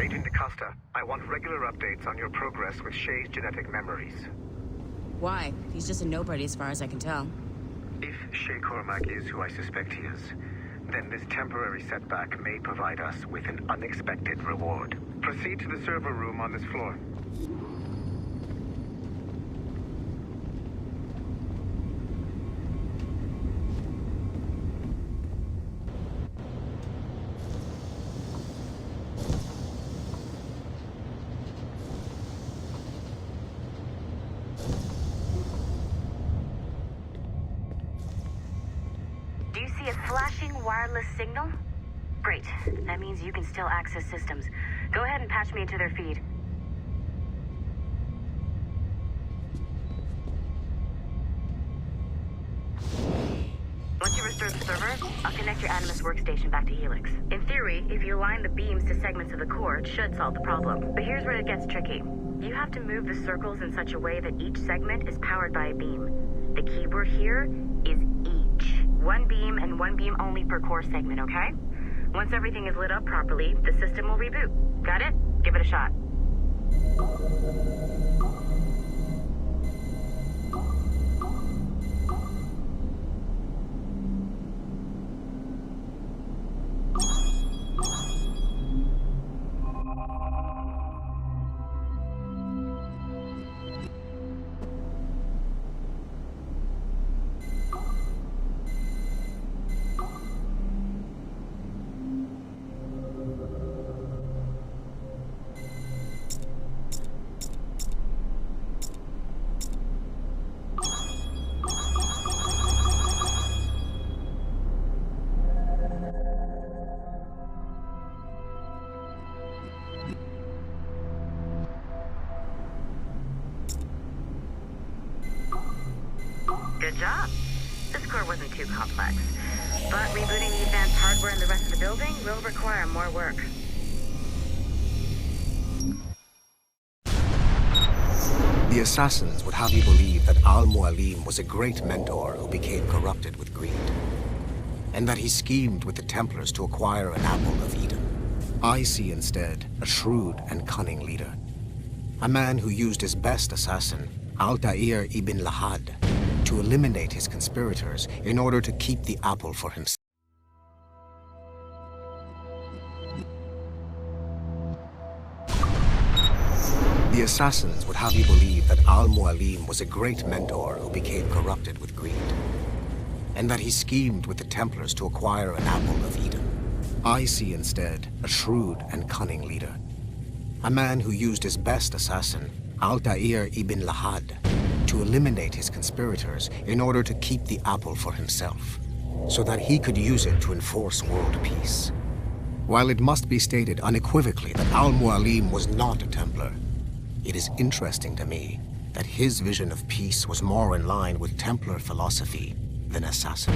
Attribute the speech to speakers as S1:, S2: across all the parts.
S1: Agent DaCosta, I want regular updates on your progress with Shay's genetic memories.
S2: Why? He's just a nobody as far as I can tell.
S1: If Shay Cormac is who I suspect he is, then this temporary setback may provide us with an unexpected reward. Proceed to the server room on this floor.
S3: Do you see a flashing wireless signal? Great. That means you can still access systems. Go ahead and patch me into their feed. Once you restore the server, I'll connect your Animus workstation back to Helix. In theory, if you align the beams to segments of the core, it should solve the problem. But here's where it gets tricky. You have to move the circles in such a way that each segment is powered by a beam. The keyword here is each. One beam and one beam only per core segment, okay? Once everything is lit up properly, the system will reboot. Got it? Give it a shot. Good job. This core wasn't too complex, but rebooting the advanced hardware in the rest of the building will require more work.
S4: The Assassins would have you believe that Al-Mualim was a great mentor who became corrupted with greed, and that he schemed with the Templars to acquire an apple of Eden. I see instead a shrewd and cunning leader, a man who used his best assassin, Altair ibn Lahad, to eliminate his conspirators in order to keep the apple for himself. The Assassins would have you believe that Al-Mualim was a great mentor who became corrupted with greed, and that he schemed with the Templars to acquire an apple of Eden. I see instead a shrewd and cunning leader, a man who used his best assassin, Altair ibn Lahad, to eliminate his conspirators in order to keep the apple for himself, so that he could use it to enforce world peace. While it must be stated unequivocally that Al-Mualim was not a Templar, it is interesting to me that his vision of peace was more in line with Templar philosophy than Assassin.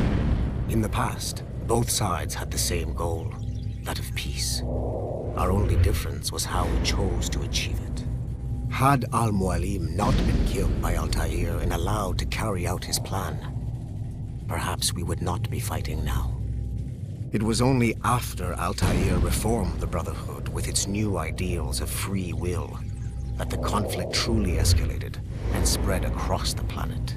S4: In the past, both sides had the same goal, that of peace. Our only difference was how we chose to achieve it. Had Al-Mualim not been killed by Altair and allowed to carry out his plan, perhaps we would not be fighting now. It was only after Altair reformed the Brotherhood with its new ideals of free will that the conflict truly escalated and spread across the planet.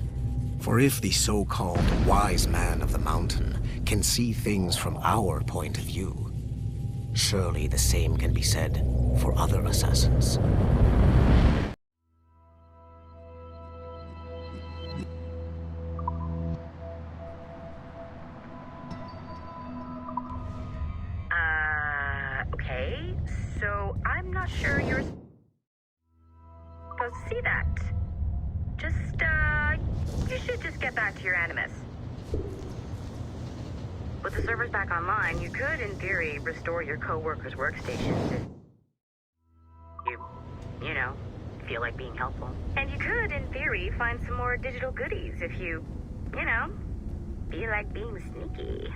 S4: For if the so-called wise man of the mountain can see things from our point of view, surely the same can be said for other assassins.
S3: Okay, so I'm not sure you're supposed to see that. You should just get back to your Animus. With the servers back online, you could, in theory, restore your co-workers' workstations if you know, feel like being helpful. And you could, in theory, find some more digital goodies if you know, feel like being sneaky.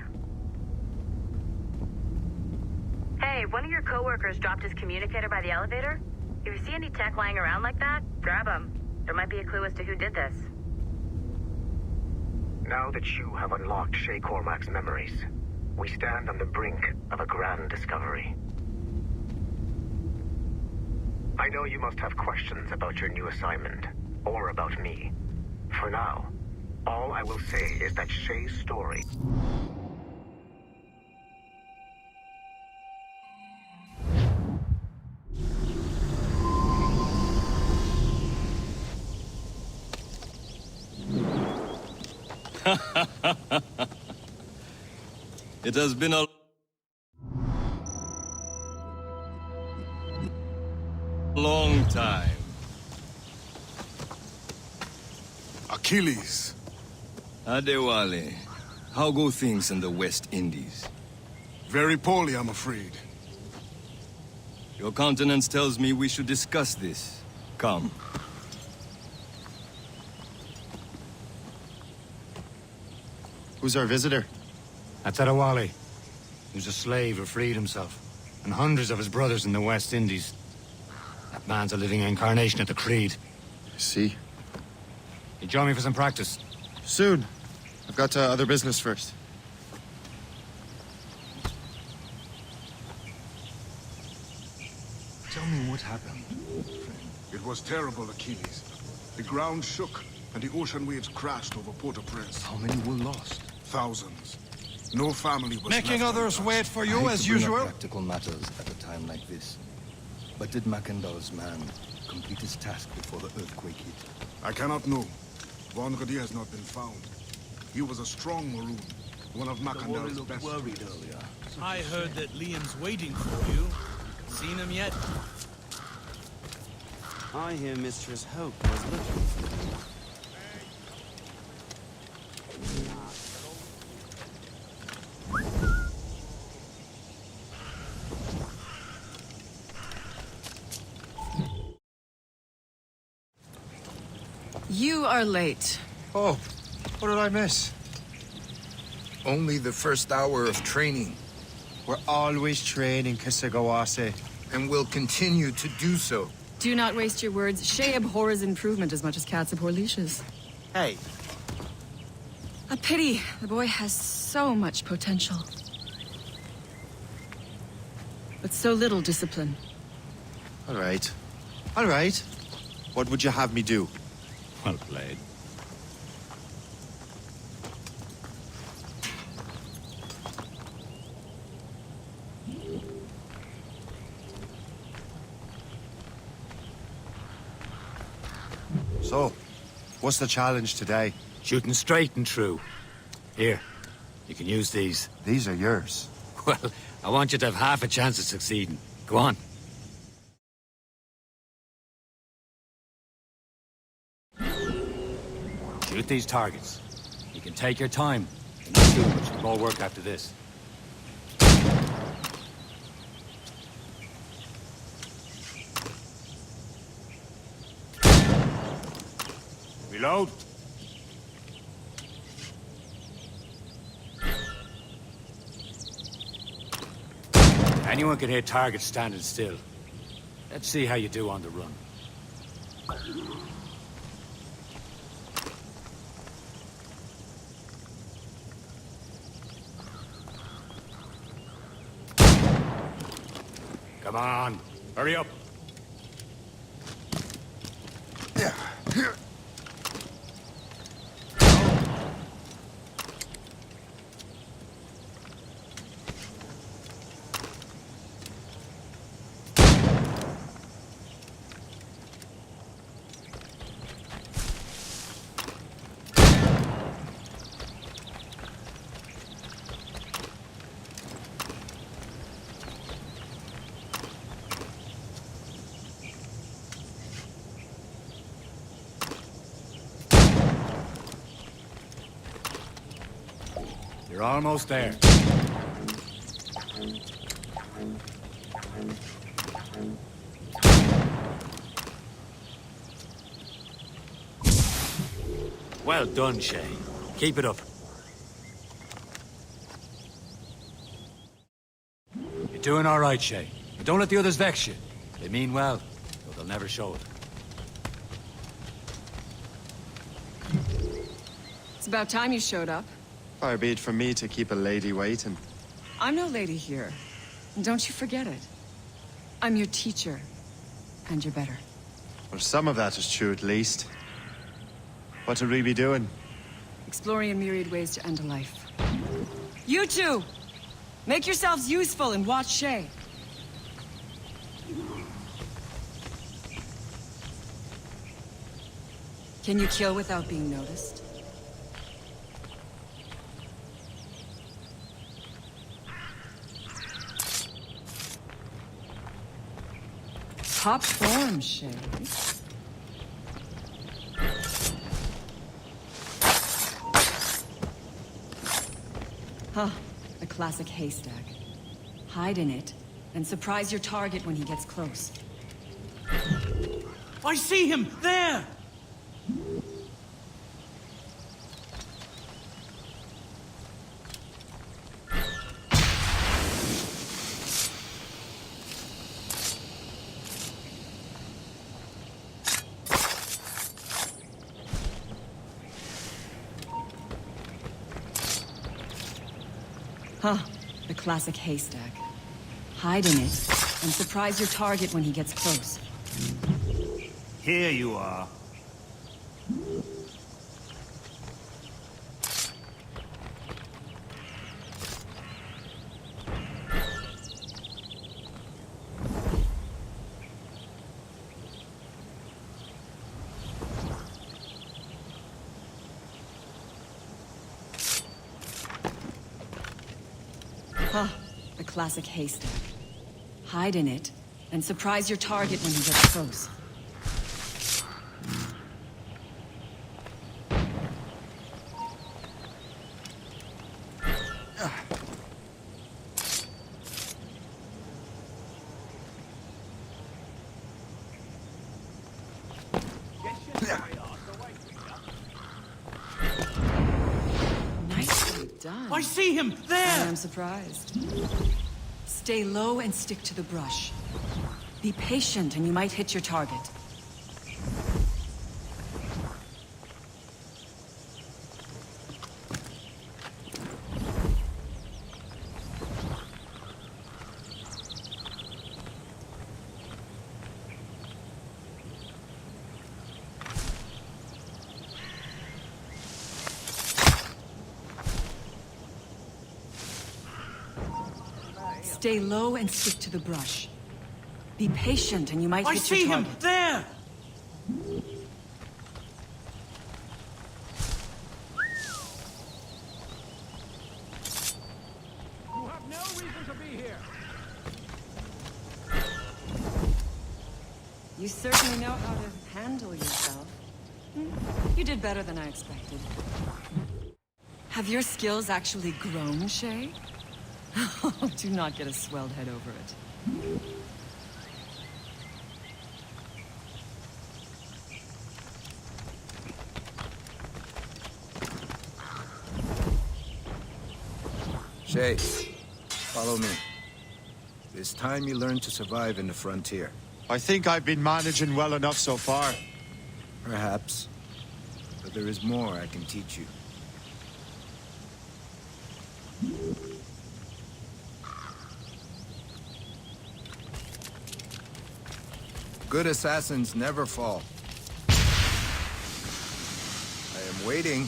S3: Hey, one of your co-workers dropped his communicator by the elevator. If you see any tech lying around like that, grab them. There might be a clue as to who did this.
S1: Now that you have unlocked Shay Cormac's memories, we stand on the brink of a grand discovery. I know you must have questions about your new assignment, or about me. For now, all I will say is that Shay's story...
S5: It has been a long time.
S6: Achilles.
S5: Adewale, how go things in the West Indies?
S6: Very poorly, I'm afraid.
S5: Your countenance tells me we should discuss this. Come.
S7: Who's our visitor?
S8: That's Adewale, who's a slave who freed himself, and hundreds of his brothers in the West Indies. That man's a living incarnation of the Creed.
S7: I see.
S8: You join me for some practice?
S7: Soon. I've got other business first.
S8: Tell me what happened.
S6: It was terrible, Achilles. The ground shook, and the ocean waves crashed over Port-au-Prince.
S5: How many were lost?
S6: Thousands. No family was
S9: Making
S6: left
S9: others
S6: untouched.
S9: wait for you
S5: I hate
S9: as
S5: to bring up
S9: usual?
S5: practical matters at a time like this. But did Mackandal's man complete his task before the earthquake hit?
S6: I cannot know. Vonredi has not been found. He was a strong Maroon, one of Mackandal's best.
S5: Worried earlier.
S9: I heard that Liam's waiting for you. Seen him yet?
S10: I hear Mistress Hope was looking for you.
S11: You are late.
S9: Oh, what did I miss?
S12: Only the first hour of training,
S9: We're always training, Kisagawase.
S12: and will continue to do so.
S11: Do not waste your words. Shay abhors improvement as much as cats abhor leashes.
S9: Hey,
S11: A pity. The boy has so much potential. But so little discipline.
S7: All right. All right. What would you have me do?
S8: Well played.
S7: So, what's the challenge today?
S8: Shooting straight and true. Here, you can use these.
S7: These are yours.
S8: Well, I want you to have half a chance of succeeding. Go on. Shoot these targets. You can take your time. And not too much more work after this. Reload. Anyone can hit targets standing still. Let's see how you do on the run. Come on, hurry up. You're almost there. Well done, Shay. Keep it up. You're doing all right, Shay. But don't let the others vex you. They mean well, but they'll never show it.
S11: It's about time you showed up.
S7: Far be it from me to keep a lady waiting.
S11: I'm no lady here. And don't you forget it. I'm your teacher. and you're better.
S7: Well, some of that is true at least. What would we be doing?
S11: Exploring a myriad ways to end a life. You two! Make yourselves useful and watch Shay. Can you kill without being noticed? Top form, Shay. Huh, a classic haystack. Hide in it, and surprise your target when he gets close.
S9: I see him! There!
S11: Huh, the classic haystack. Hide in it, and surprise your target when he gets close.
S9: Here you are.
S11: Huh, the classic haystack. Hide in it, and surprise your target when he gets close. Nicely done.
S9: I see him! There!
S11: I'm surprised. Stay low and stick to the brush. Be patient and you might hit your target. Stay low and stick to the brush. Be patient and you might hit your target.
S9: I see him! There!
S13: You have no reason to be here.
S11: You certainly know how to handle yourself. You did better than I expected. Have your skills actually grown, Shay? Oh, do not get a swelled head over it.
S5: Shay, follow me. It's time you learn to survive in the frontier.
S7: I think I've been managing well enough so far.
S5: Perhaps. But there is more I can teach you. Good assassins never fall. I am waiting.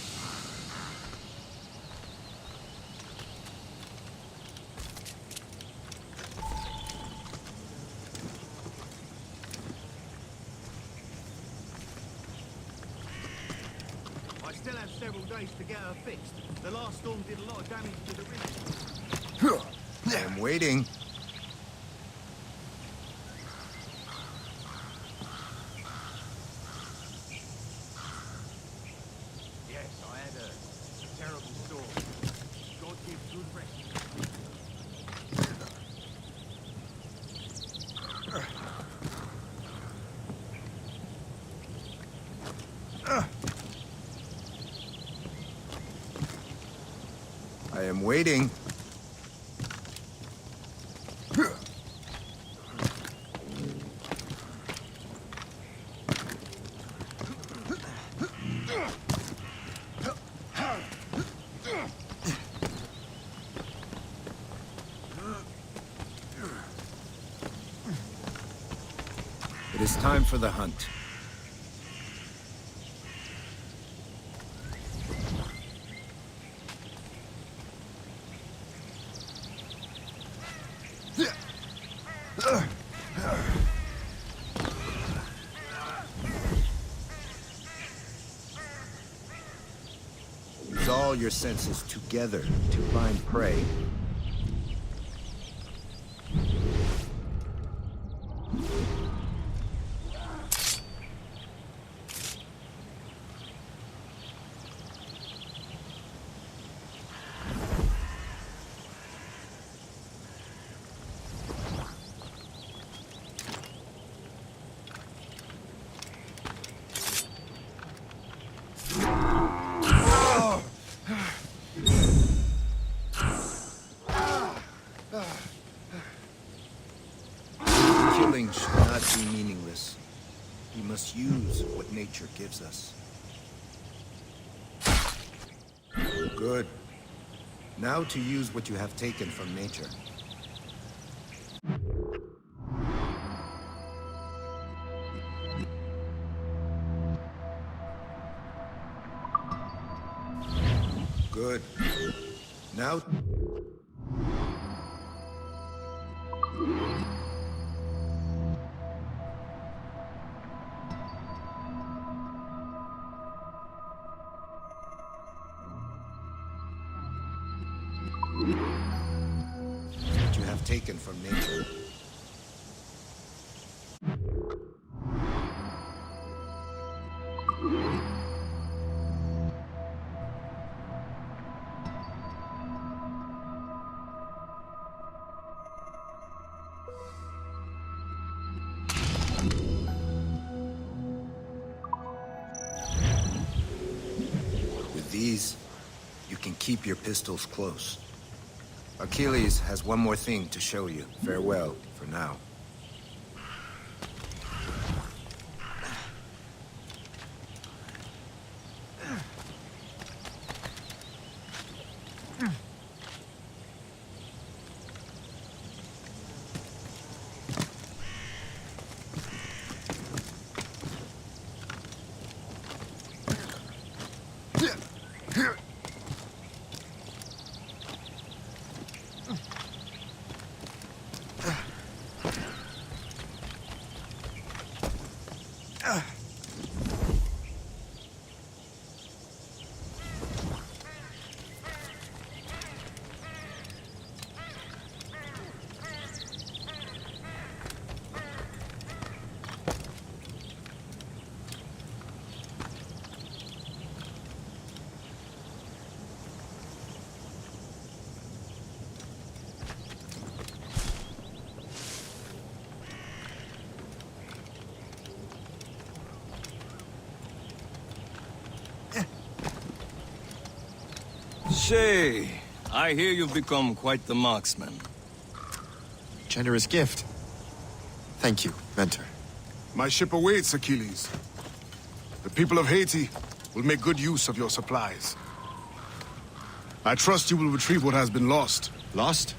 S13: I still have several days to get her fixed. The last storm did a lot of damage to the ridge.
S5: I am waiting. I am waiting.
S14: It is time for the hunt. Use all your senses together to find prey. Killing should not be meaningless. We must use what nature gives us. Good. Now to use what you have taken from nature. Good. Now... what you have taken from nature. With these, you can keep your pistols close. Achilles has one more thing to show you. Farewell, for now.
S15: Shay, I hear you've become quite the marksman.
S7: Generous gift. Thank you, Mentor.
S6: My ship awaits, Achilles. The people of Haiti will make good use of your supplies. I trust you will retrieve what has been lost.
S7: Lost?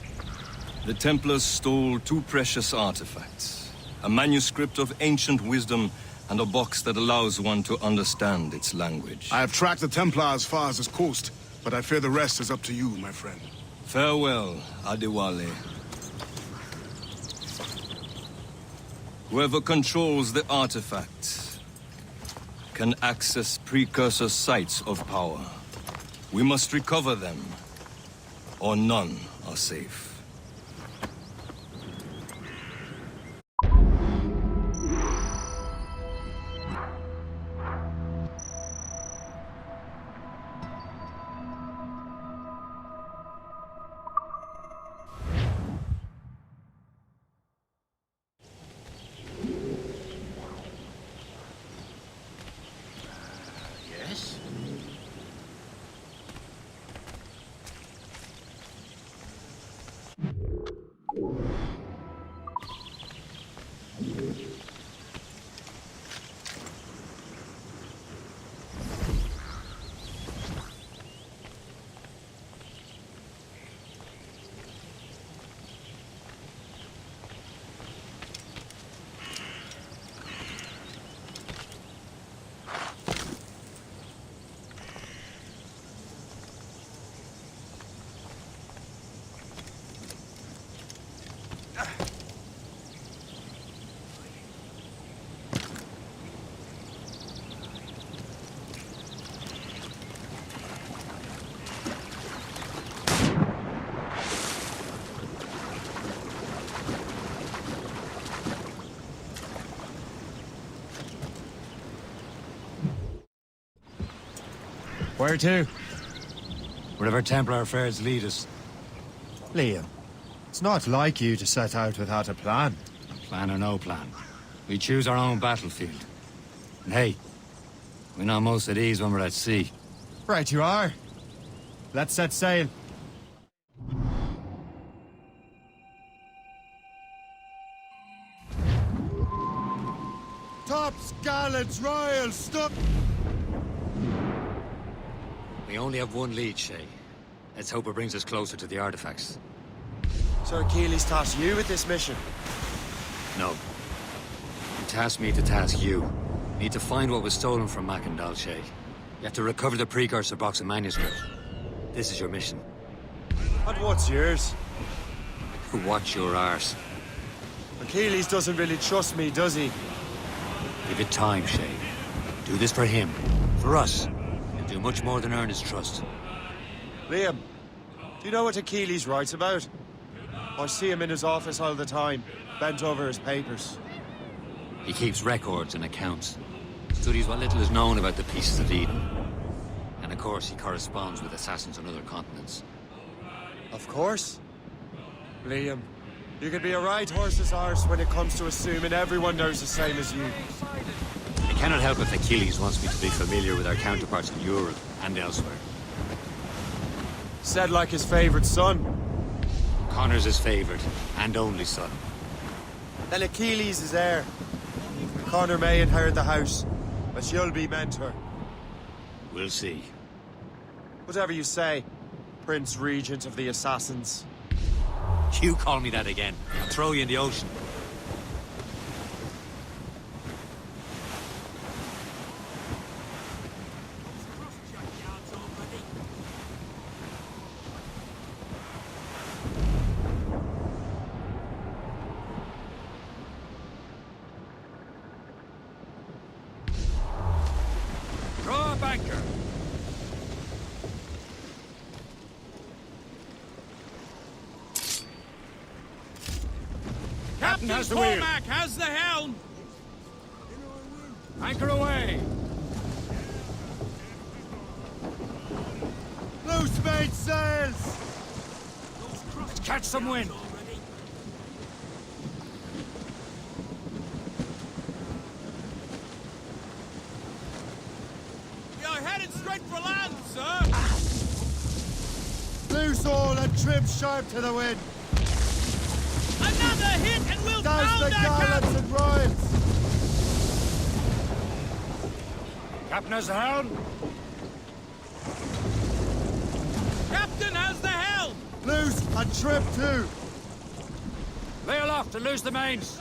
S15: The Templars stole 2 precious artifacts. A manuscript of ancient wisdom and a box that allows one to understand its language.
S6: I have tracked the Templar as far as this coast, but I fear the rest is up to you, my friend.
S15: Farewell, Adewale. Whoever controls the artifacts can access precursor sites of power. We must recover them, or none are safe.
S8: Where to? Wherever Templar affairs lead us.
S16: Liam, it's not like you to set out without a plan.
S8: Plan or no plan. We choose our own battlefield. And hey, we know most at ease when we're at sea.
S16: Right you are. Let's set sail. Tops, gallants, royals, stop!
S8: We only have one lead, Shay. Let's hope it brings us closer to the artifacts.
S16: So Achilles tasked you with this mission?
S8: No. He tasked me to task you. You need to find what was stolen from Mackandal, Shay. You have to recover the precursor box of manuscript. This is your mission.
S16: And what's yours?
S8: Watch your arse.
S16: Achilles doesn't really trust me, does he?
S8: Give it time, Shay. Do this for him. For us. You'll do much more than earn his trust.
S16: Liam, do you know what Achilles writes about? I see him in his office all the time, bent over his papers.
S8: He keeps records and accounts. Studies what little is known about the pieces of Eden. And of course, he corresponds with assassins on other continents.
S16: Of course. Liam, you could be a right horse's arse when it comes to assuming everyone knows the same as you.
S8: I cannot help if Achilles wants me to be familiar with our counterparts in Europe and elsewhere.
S16: Said like his favorite son.
S8: Connor's his favorite and only son.
S16: Then Achilles is heir. Connor may inherit the house, but you'll be mentor.
S8: We'll see.
S16: Whatever you say, Prince Regent of the Assassins.
S8: You call me that again, I'll throw you in the ocean. Draw a banker.
S9: Captain
S8: has the wheel.
S9: Cormac has the helm.
S8: Anchor away.
S16: Loose main sails!
S8: Let's catch some wind.
S9: We are headed straight for land, sir.
S16: Loose all and trim sharp to the wind!
S9: Another hit and we'll
S16: Douse
S9: pound
S16: the
S9: that
S16: gallants and royals!
S8: Captain has the helm.
S9: Captain has the helm.
S16: Loose and trim too!
S8: Lay aloft and loose the mains.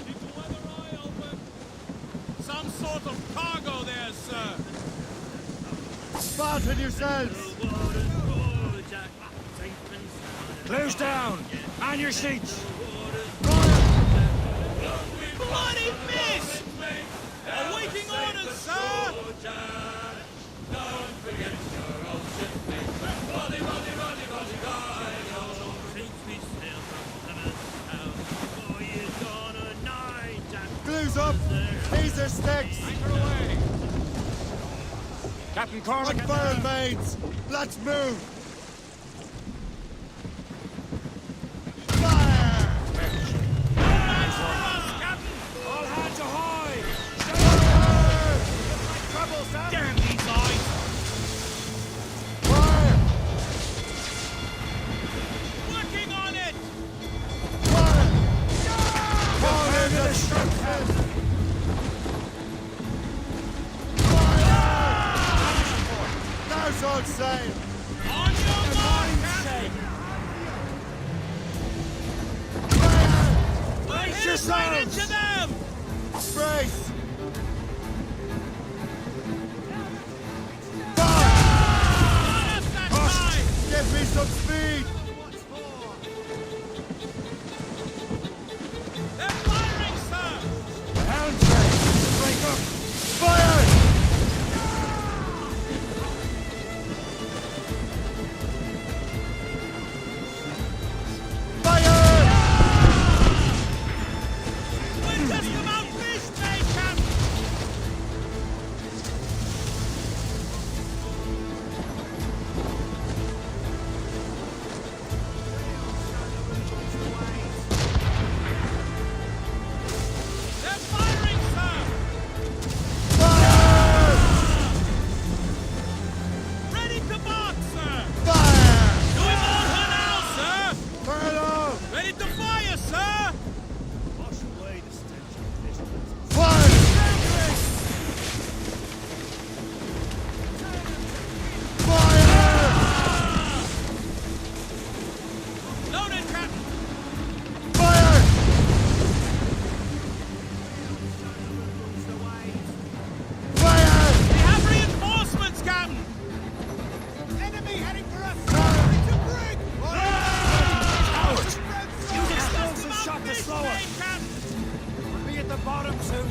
S9: Keep the weather eye open. Some sort of cargo there, sir.
S16: Spartan yourselves!
S8: Close down. Man your seats.
S9: Bloody miss! Awaiting orders, sir!
S16: Glues up! These are sticks!
S9: Anchor away!
S8: Captain Cormac.
S16: Unfurl mains! Let's move! Fire!
S8: All hands ahoy!
S9: Trouble, sir! Damn these guys!
S16: Fire!
S9: Working on it!
S16: Fire! Fall into the structures! Now's all sail!
S9: On your mark, Captain! We'll hit it right into them!
S16: Brace!
S9: Left that side!
S16: Give me some speed!
S9: They're firing, sir!
S16: Helm train! Break up! Fire!
S9: We're just about finished, mate, Captain!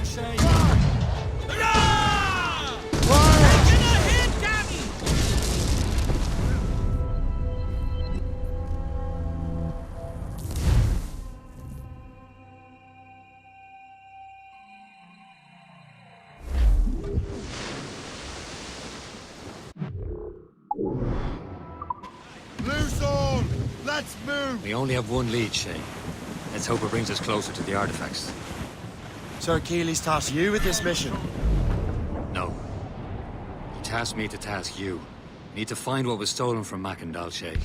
S9: Shay. Taking a hit, Danny!
S16: Loose on! Let's move!
S8: We only have one lead, Shay. Let's hope it brings us closer to the artifacts.
S16: Sir Keeley's tasked you with this mission.
S8: No. He tasked me to task you. We need to find what was stolen from Mackandal, Shay.